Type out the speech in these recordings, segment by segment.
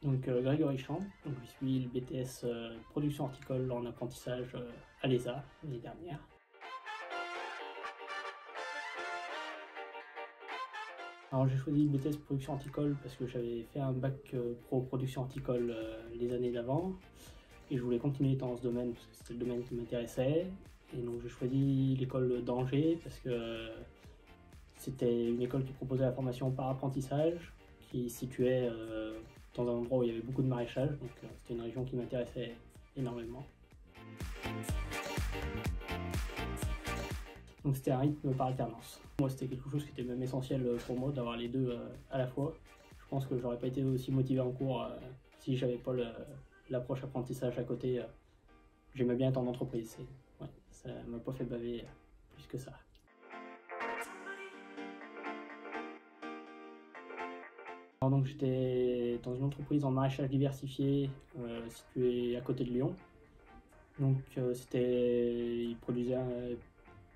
Donc Grégory Champ, donc je suis le BTS production horticole en apprentissage à l'ESA l'année dernière. Alors j'ai choisi le BTS production horticole parce que j'avais fait un bac pro production horticole les années d'avant et je voulais continuer dans ce domaine parce que c'était le domaine qui m'intéressait. Et donc j'ai choisi l'école d'Angers parce que c'était une école qui proposait la formation par apprentissage, qui se situait dans un endroit où il y avait beaucoup de maraîchage, donc c'était une région qui m'intéressait énormément. Donc c'était un rythme par alternance. Moi c'était quelque chose qui était même essentiel pour moi d'avoir les deux à la fois. Je pense que j'aurais pas été aussi motivé en cours si j'avais pas l'approche apprentissage à côté. J'aimais bien être en entreprise, ouais, ça m'a pas fait baver plus que ça. Alors donc j'étais dans une entreprise en maraîchage diversifié située à côté de Lyon. Donc ils produisaient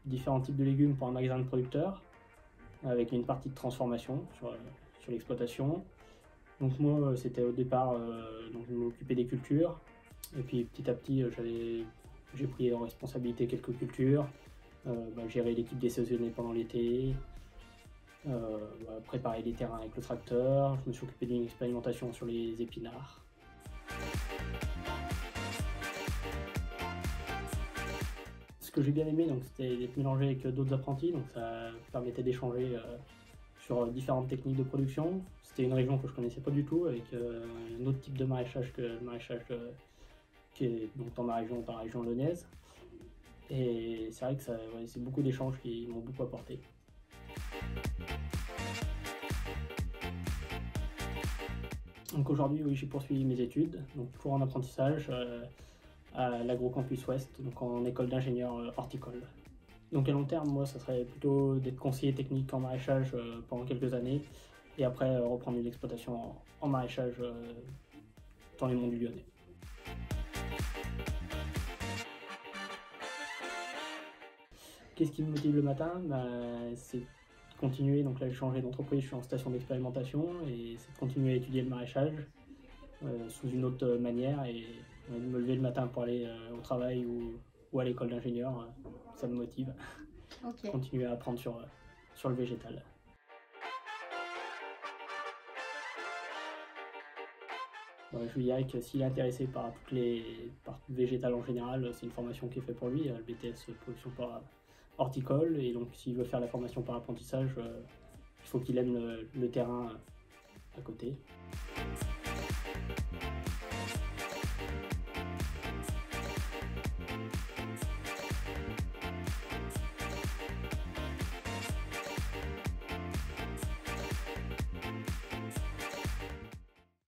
différents types de légumes pour un magasin de producteurs avec une partie de transformation sur l'exploitation. Donc moi c'était au départ, donc je m'occupais des cultures et puis petit à petit j'ai pris en responsabilité quelques cultures, gérer l'équipe des saisonniers pendant l'été, préparer les terrains avec le tracteur. Je me suis occupé d'une expérimentation sur les épinards. Ce que j'ai bien aimé, c'était d'être mélangé avec d'autres apprentis, donc ça permettait d'échanger sur différentes techniques de production. C'était une région que je connaissais pas du tout, avec un autre type de maraîchage que le maraîchage qui est donc dans ma région lyonnaise. Et c'est vrai que c'est beaucoup d'échanges qui m'ont beaucoup apporté. Donc aujourd'hui, oui, j'ai poursuivi mes études, donc toujours en apprentissage à l'Agrocampus Ouest, donc en école d'ingénieur horticole. Donc à long terme, moi, ça serait plutôt d'être conseiller technique en maraîchage pendant quelques années, et après reprendre une exploitation en maraîchage dans les monts du Lyonnais. Qu'est-ce qui me motive le matin? C'est de continuer, donc là j'ai changé d'entreprise, je suis en station d'expérimentation, et c'est de continuer à étudier le maraîchage sous une autre manière, et de me lever le matin pour aller au travail ou à l'école d'ingénieur, ça me motive. Okay. Continuer à apprendre sur le végétal. Je dirais que s'il est intéressé par tout le végétal en général, c'est une formation qui est faite pour lui, le BTS production par horticole, et donc s'il veut faire la formation par apprentissage, il faut qu'il aime le terrain à côté.